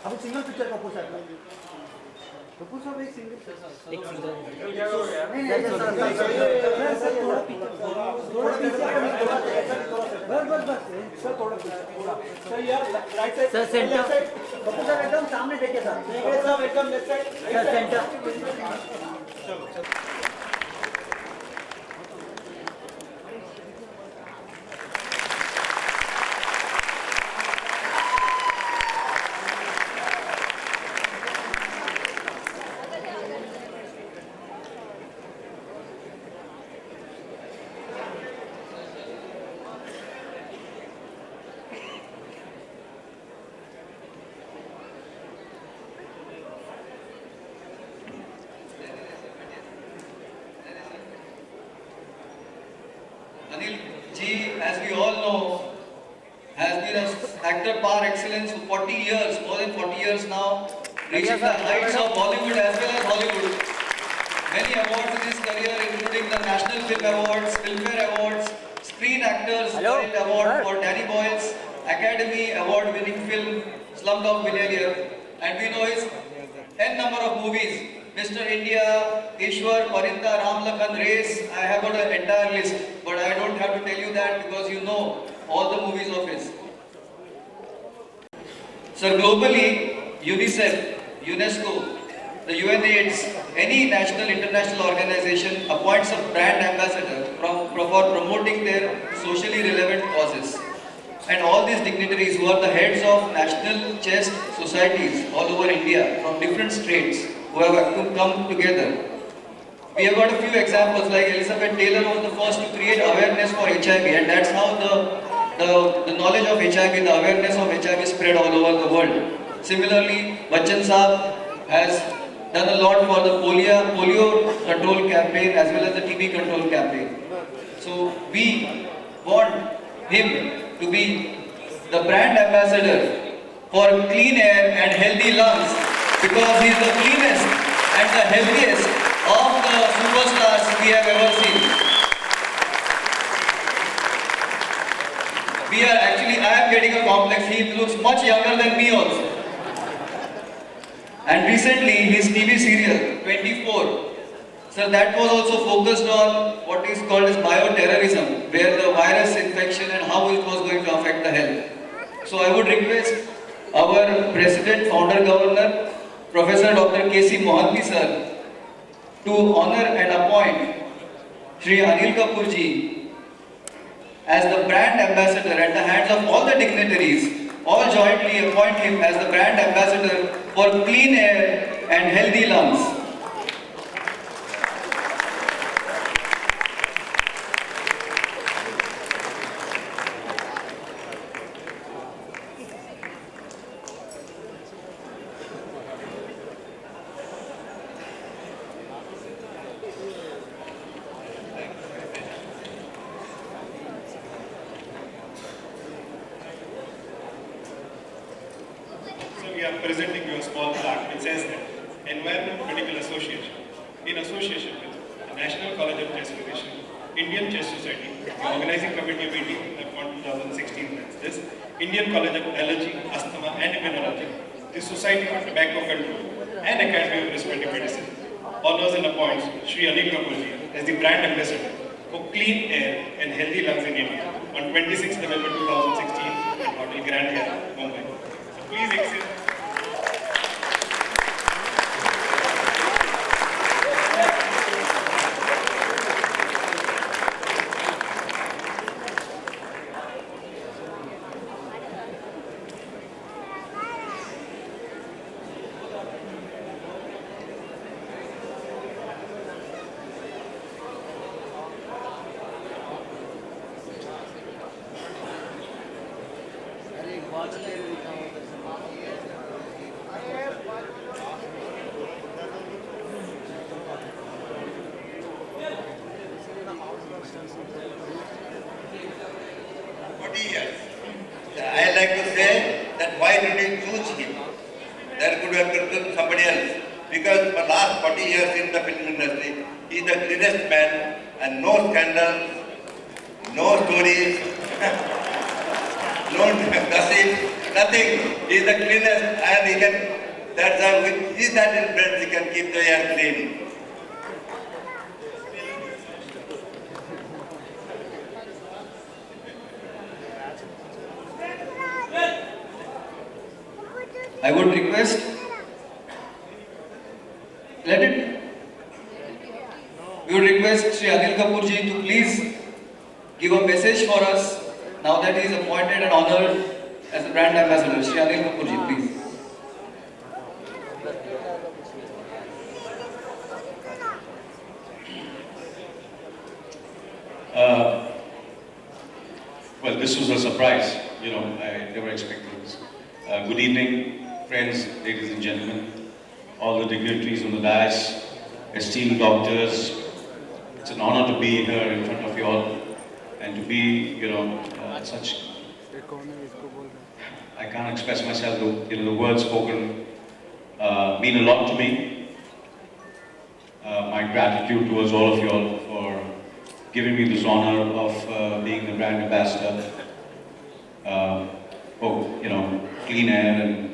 अभी single picture Kapoor साहब कपूर साहब एक सिंगल नहीं सर थोड़ा बस सर थोड़ा सर यार right side sir centre Kapoor साहब एकदम सामने देखिए सर एकदम लेफ्ट साइड सर सेंटर चलो Anil ji, as we all know, has been an actor par excellence for 40 years, more than 40 years now, reaching the heights of Bollywood as well as Hollywood. Many awards in his career, including the National Film Awards, Filmfare Awards, Screen Actors Merit Award for Danny Boyle's Academy Award-winning film Slumdog Millionaire, and we know his n number of movies. Mr. India, Ishwar, Parinda, Ram Lakhan, Race. I have got an entire list, but I don't have to tell you that because you know all the movies of his. Sir, globally, UNICEF, UNESCO, the UNAIDS, any national, international organization appoints a brand ambassador for promoting their socially relevant causes. And all these dignitaries who are the heads of national chess societies all over India from different states who have come together. We have got a few examples like Elizabeth Taylor was the first to create awareness for HIV, and that's how the knowledge of HIV, the awareness of HIV spread all over the world. Similarly, Bachchan Saab has done a lot for the polio control campaign as well as the TB control campaign. So we want him to be the brand ambassador for clean air and healthy lungs, because he is the cleanest and the healthiest of the superstars we have ever seen. I am getting a complex. He looks much younger than me also. And recently his TV serial 24, so that was also focused on what is called as bioterrorism, where the virus infection and how it was going to affect the health. So I would request our President, Founder Governor, Professor Dr. K.C. Mohanty sir, to honor and appoint Shri Anil Kapoor ji as the brand ambassador at the hands of all the dignitaries. All jointly appoint him as the brand ambassador for clean air and healthy lungs. We are presenting you a small plaque which says that Environment Medical Association, in association with the National College of Chess Physicians, Indian Chess Society, the organizing committee of India upon 2016, that's this, Indian College of Allergy, Asthma and Immunology, the Society for Tobacco Control and Academy of Respiratory Medicine honors and appoints Shri Anil Kapoor ji as the brand ambassador for clean air and healthy lungs in India on 26 November 2016 at Hotel Grand Hyatt, Mumbai. So please accept. I like to say that why did you choose him? There could have been somebody else. Because for last 40 years in the film industry, he is the cleanest man and no scandals, no stories, no gossip, nothing. He is the cleanest and he can, that's how with his certain friends he can keep the air clean. I would request, we would request Sri Anil Kapoor ji to please give a message for us now that he is appointed and honored as the brand ambassador. Sri Anil Kapoor ji, please. Well, this was a surprise. You know, I never expected this. Good evening, friends, ladies and gentlemen, all the dignitaries on the dais, esteemed doctors. It's an honor to be here in front of you all and to be, you know, such. I can't express myself. The words spoken mean a lot to me. My gratitude towards all of you all for giving me this honor of being the brand ambassador. You know, clean air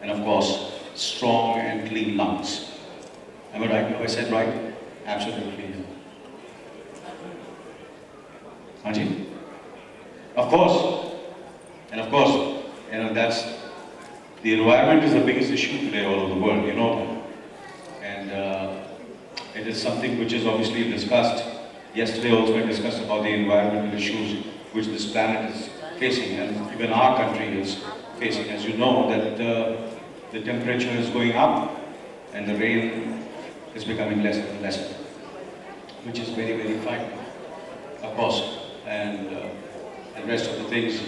and of course, strong and clean lungs. Am I right? Have I said right? Absolutely. Anji? Of course. And of course, you know, that's, the environment is the biggest issue today all over the world, you know that. And it is something which is obviously discussed. Yesterday also I discussed about the environmental issues which this planet is facing and even our country is facing. As you know, that the temperature is going up and the rain is becoming less and less, which is very, very frightening, of course. And the rest of the things,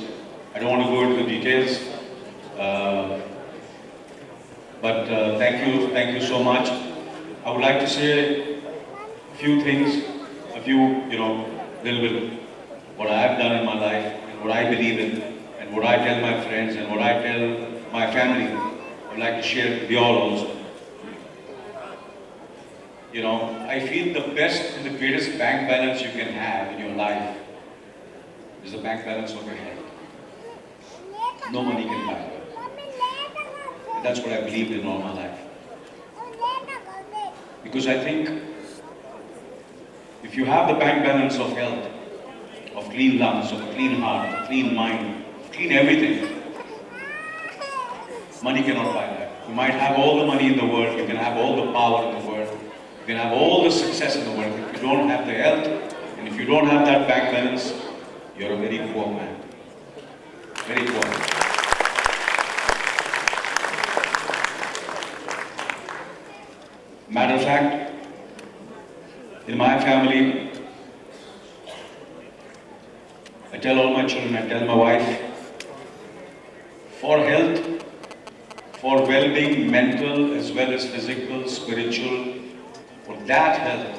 I don't want to go into the details, but thank you so much. I would like to say a few things, you know, little bit what I have done in my life and what I believe in and what I tell my friends and what I tell my family. I would like to share with you all also. You know, I feel the best and the greatest bank balance you can have in your life is the bank balance of your health. No money can buy it. And that's what I believed in all my life. Because I think if you have the bank balance of health, of clean lungs, of a clean heart, of clean mind, of clean everything, money cannot buy that. You might have all the money in the world, you can have all the power in the world, you can have all the success in the world. If you don't have the health, and if you don't have that bank balance, you're a very poor man. Very poor. Matter of fact, in my family, I tell all my children, I tell my wife, for health, for well-being, mental as well as physical, spiritual, for that health,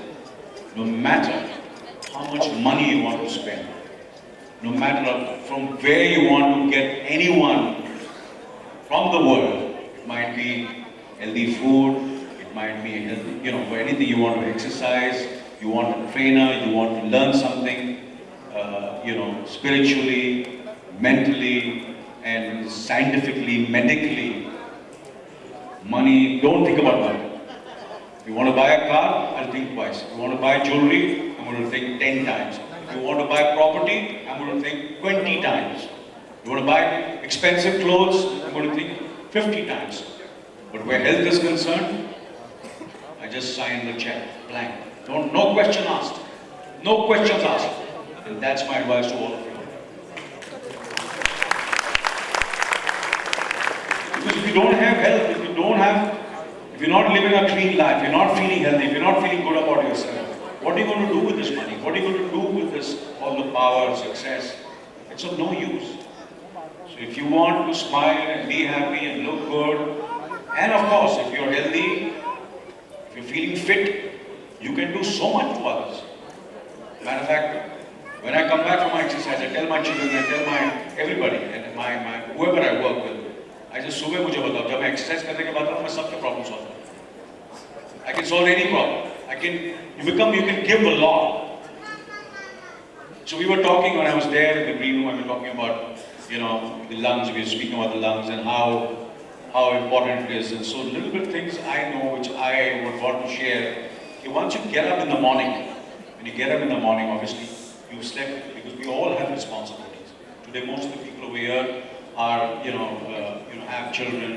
no matter how much money you want to spend, no matter from where you want to get anyone from the world, it might be healthy food, it might be healthy, you know, for anything you want to exercise, you want a trainer, you want to learn something, you know, spiritually, mentally, and scientifically, medically. Money, don't think about money. If you want to buy a car, I'll think twice. If you want to buy jewelry, I'm going to think 10 times. If you want to buy property, I'm going to think 20 times. If you want to buy expensive clothes, I'm going to think 50 times. But where health is concerned, I just sign the check, blank. No question asked. No questions asked. And that's my advice to all of you. Because if you don't have health, if you're not living a clean life, you're not feeling healthy, if you're not feeling good about yourself, what are you going to do with this money? What are you going to do with this, all the power, success? It's of no use. So if you want to smile and be happy and look good, and of course, if you're healthy, if you're feeling fit, you can do so much to others. Matter of fact, when I come back from my exercise, I tell my children, I tell everybody, and whoever I work with, जैसे सुबह मुझे बताओ, जब मैं exercise करने के बाद मैं सबके प्रॉब्लम सॉल्व करता हूँ. I can solve any problem. You can give a lot. So we were talking when I was there in the green room. We were talking about, the lungs. We were speaking about the lungs and how important it is. And so little bit things I know which I would want to share. Once you get up in the morning, when you get up in the morning, obviously you slept because we all have responsibilities. Today, most of the people over here are, have children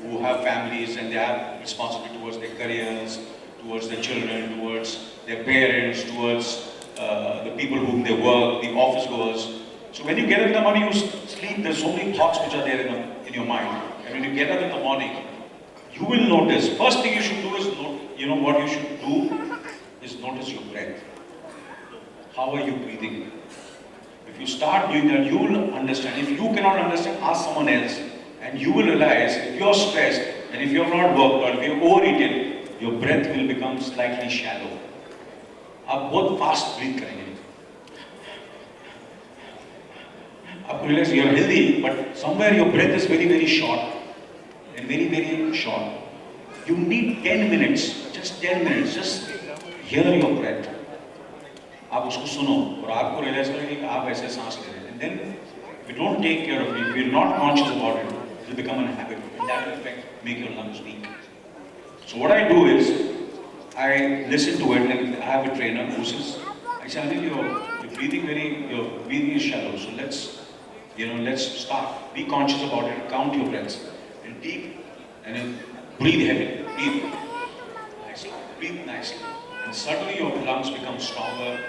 who have families and they have responsibility towards their careers, towards their children, towards their parents, towards the people whom they work, the office goers. So when you get up in the morning, you sleep, there's so many thoughts which are there in your mind. And when you get up in the morning, you will notice, first thing you should do is, what you should do is notice your breath. How are you breathing? If you start doing that, you will understand. If you cannot understand, ask someone else. And you will realize if you're stressed and if you're not worked or if you're overeaten, your breath will become slightly shallow. आप बहुत fast breathe करेंगे. आपको realize you're healthy, but somewhere your breath is very, very short and very, very short. You need 10 minutes, just 10 minutes, just hear your breath. आप उसको सुनो और आपको realize करेंगे कि आप ऐसे सांस ले रहे हैं. And then if you don't take care of it, if you're not conscious about it, it will become a habit and that will make your lungs weak. So what I do is, I listen to it and I have a trainer who says, I say, Anil, your breathing is shallow, so let's start. Be conscious about it, count your breaths, and deep, and then breathe heavily, breathe nicely. And suddenly your lungs become stronger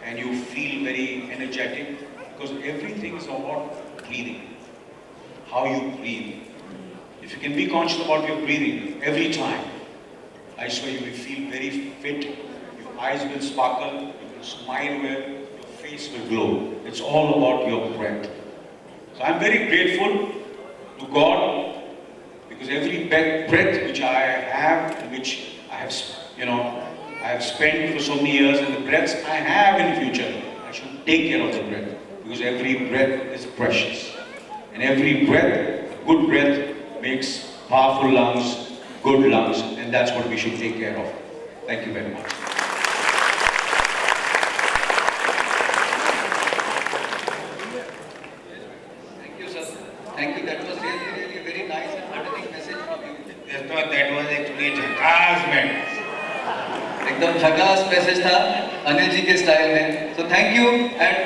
and you feel very energetic because everything is about breathing, how you breathe. If you can be conscious about your breathing every time, I swear you will feel very fit, your eyes will sparkle, you will smile well, your face will glow. It's all about your breath. So I'm very grateful to God because every breath which I have, which I have spent for so many years and the breaths I have in the future, I should take care of the breath because every breath is precious. And every breath, good breath, makes powerful lungs, good lungs, and that's what we should take care of. Thank you very much. Thank you, sir. Thank you. That was really a very nice and heartening message from you. Yes, no, that was actually झकास man. एकदम झकास message था अनिल जी के style में. So thank you and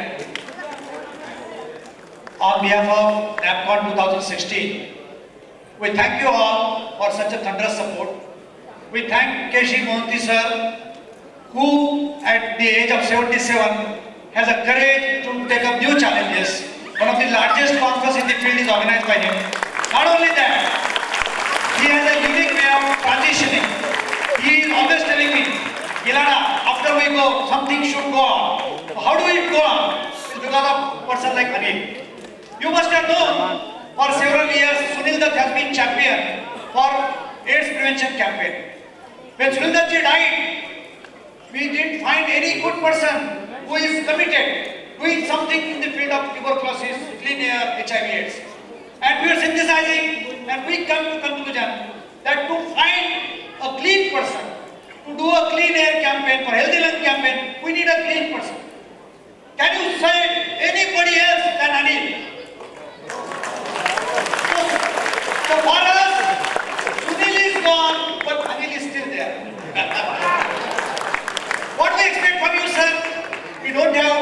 on behalf of NAPCON 2016, we thank you all for such a thunderous support. We thank K.G. Mohanty sir, who at the age of 77 has a courage to take up new challenges. One of the largest conferences in the field is organized by him. Not only that, he has a unique way of transitioning. He is always telling me, Gilana, after we go, something should go on. How do it go on? It's because of a person like Anil. You must have known for several years, Sunil Dutt has been champion for AIDS prevention campaign. When Sunil Dutt ji died, we didn't find any good person who is committed, doing something in the field of tuberculosis, clean air, HIV/AIDS. And we are synthesizing and we come to conclusion that to find a clean person, to do a clean air campaign, for healthy lung campaign, we need a clean person. Can you say anybody else than Anil? So for us, Sunil is gone, but Anil is still there. What we expect from you, sir? We don't have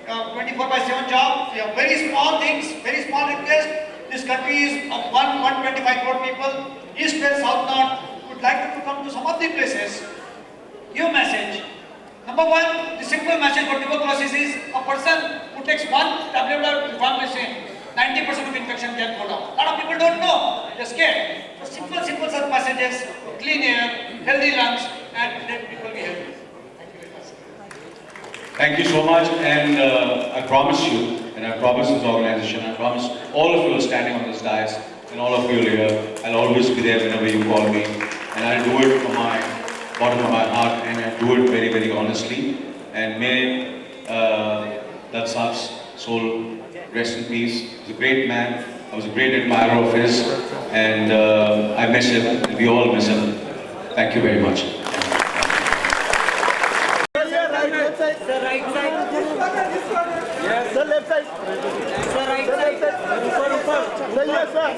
24/7 job. We have very small things, very small request. This country is of 125 crore people, east, west, south, north. Would like to come to some of the places. Give message. Number one, the simple message for tuberculosis is a person who takes one tablet of rifampicin, 90% of infection can go down. A lot of people don't know, they're scared. So simple such messages, clean air, healthy lungs, and then people will be healthy. Thank you so much, and I promise you, and I promise this organization, I promise all of you are standing on this dais, and all of you are here, I'll always be there whenever you call me, and I'll do it from my bottom of my heart, and I do it very, very honestly, and may that Saab's soul rest in peace. He's a great man, I was a great admirer of his, and I miss him. We all miss him. Thank you very much. Sir, right side. Yes. Sir, left side. Sir, right side. Sir, yes, sir.